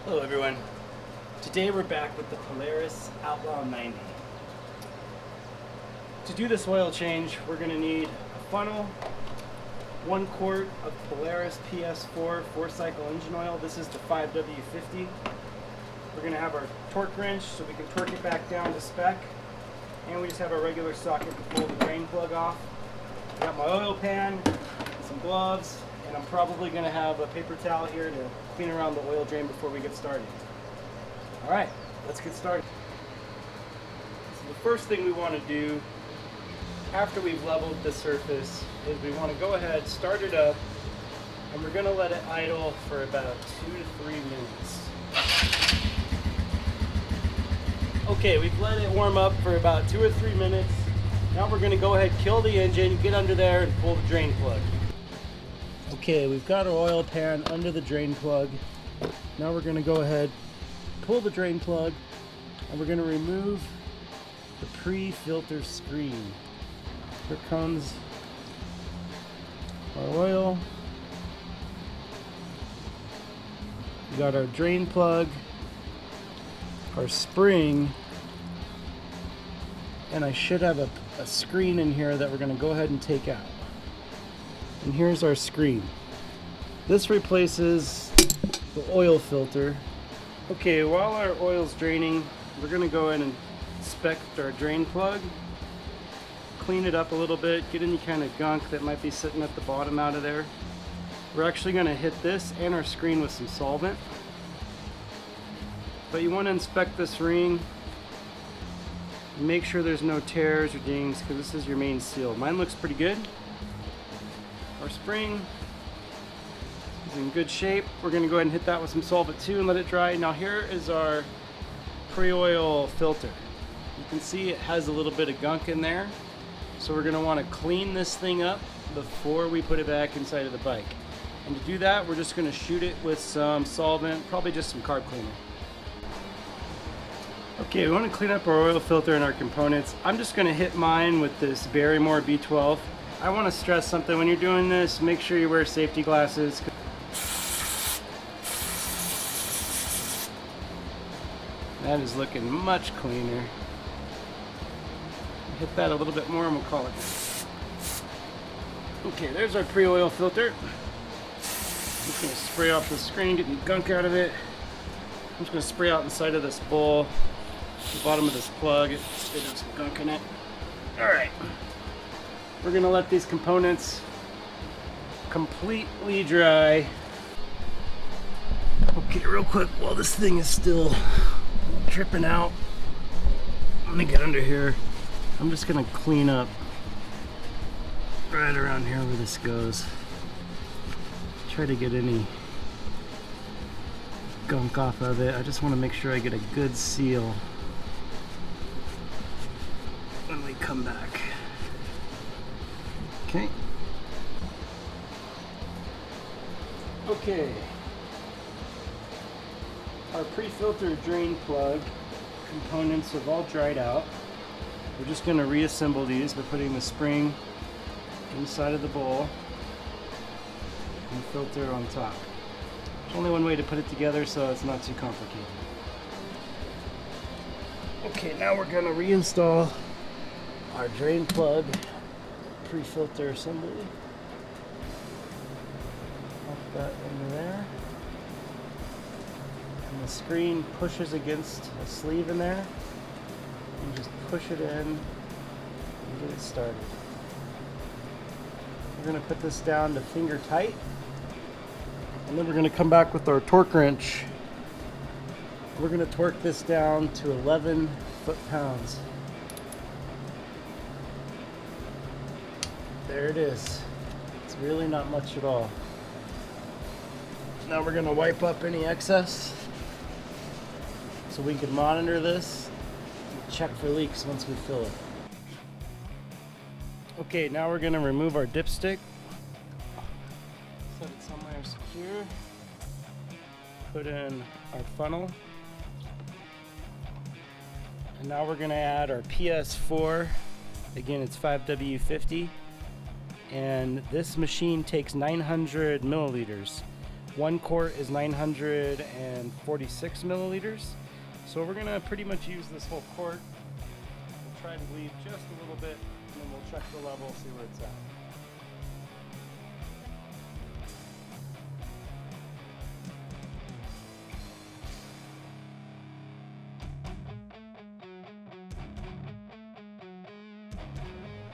Hello everyone. Today we're back with the Polaris Outlaw 90. To do this oil change, we're going to need a funnel, 1 quart of Polaris PS4 4-cycle engine oil. This is the 5W50. We're going to have our torque wrench so we can torque it back down to spec. And we just have our regular socket to pull the drain plug off. I got my oil pan, some gloves, and I'm probably going to have a paper towel here to clean around the oil drain before we get started. Alright, let's get started. So the first thing we want to do after we've leveled the surface is we want to go ahead, start it up, and we're going to let it idle for about 2 to 3 minutes. Okay, we've let it warm up for about 2 or 3 minutes. Now we're going to go ahead, kill the engine, get under there, and pull the drain plug. Okay, we've got our oil pan under the drain plug. Now we're going to go ahead, pull the drain plug, and we're going to remove the pre-filter screen. Here comes our oil. We got our drain plug, our spring, and I should have a screen in here that we're going to go ahead and take out. And here's our screen. This replaces the oil filter. Okay, while our oil's draining, we're going to go in and inspect our drain plug, clean it up a little bit, get any kind of gunk that might be sitting at the bottom out of there. We're actually going to hit this and our screen with some solvent. But you want to inspect this ring, make sure there's no tears or dings because this is your main seal. Mine looks pretty good. Our spring is in good shape. We're going to go ahead and hit that with some solvent too and let it dry. Now here is our pre-oil filter. You can see it has a little bit of gunk in there. So we're going to want to clean this thing up before we put it back inside of the bike. And to do that, we're just going to shoot it with some solvent, probably just some carb cleaner. Okay, we want to clean up our oil filter and our components. I'm just going to hit mine with this Barrymore B12. I want to stress something when you're doing this, make sure you wear safety glasses. That is looking much cleaner. Hit that a little bit more and we'll call it good. Okay, there's our pre-oil filter. I'm just going to spray off the screen, get the gunk out of it. I'm just going to spray out inside of this bowl, the bottom of this plug. It's got some gunk in it. Alright. We're going to let these components completely dry. Okay, real quick, while this thing is still dripping out, let me get under here. I'm just going to clean up right around here where this goes. Try to get any gunk off of it. I just want to make sure I get a good seal when we come back. Okay. Okay. Our pre-filter drain plug components have all dried out. We're just going to reassemble these by putting the spring inside of the bowl and the filter on top. There's only one way to put it together, so it's not too complicated. Okay, now we're going to reinstall our drain plug pre-filter assembly. Pop that into there. And the screen pushes against a sleeve in there. You just push it in and get it started. We're going to put this down to finger tight. And then we're going to come back with our torque wrench. We're going to torque this down to 11 foot-pounds. There it is. It's really not much at all. Now we're going to wipe up any excess so we can monitor this and check for leaks once we fill it. Okay, now we're going to remove our dipstick. Set it somewhere secure. Put in our funnel. And now we're going to add our PS4. Again, it's 5W50. And this machine takes 900 milliliters. 1 quart is 946 milliliters. So we're gonna pretty much use this whole quart. We'll try to leave just a little bit, and then we'll check the level, see where it's at.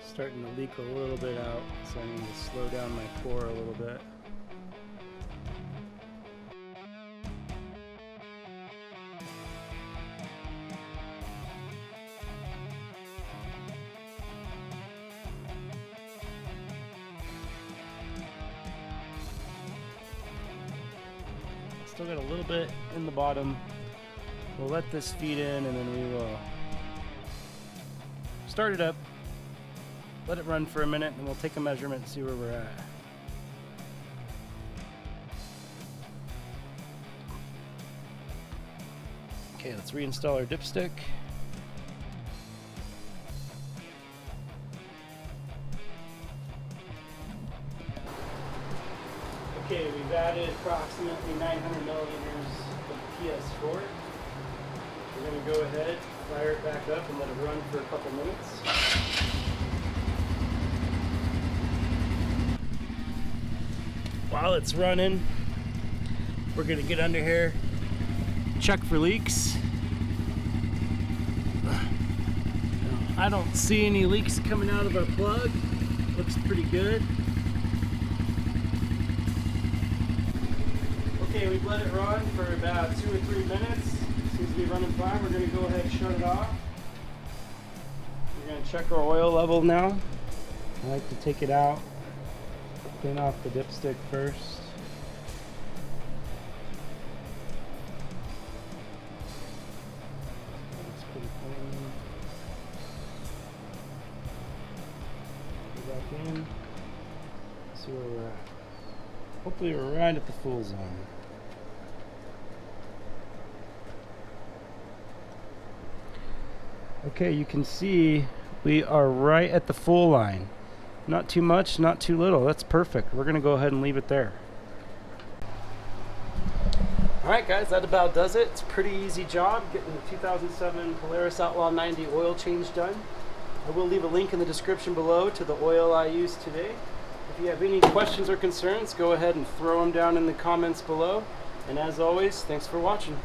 Starting to leak a little bit out, so I need to slow down my pour a little bit. Still got a little bit in the bottom. We'll let this feed in, and then we will start it up, let it run for a minute, and we'll take a measurement and see where we're at. Okay, let's reinstall our dipstick. Okay, we've added approximately 900 milliliters of PS4. We're going to go ahead, fire it back up, and let it run for a couple minutes. While it's running, we're going to get under here, check for leaks. I don't see any leaks coming out of our plug. Looks pretty good. Okay, we've let it run for about 2 or 3 minutes. Seems to be running fine. We're going to go ahead and shut it off. We're going to check our oil level now. I like to take it out, clean off the dipstick first. Looks pretty clean. Go back in. See where we're at. Hopefully we're right at the full zone. Okay, you can see we are right at the full line. Not too much, not too little. That's perfect. We're going to go ahead and leave it there. Alright guys, that about does it. It's a pretty easy job getting the 2007 Polaris Outlaw 90 oil change done. I will leave a link in the description below to the oil I used today. If you have any questions or concerns, go ahead and throw them down in the comments below. And as always, thanks for watching.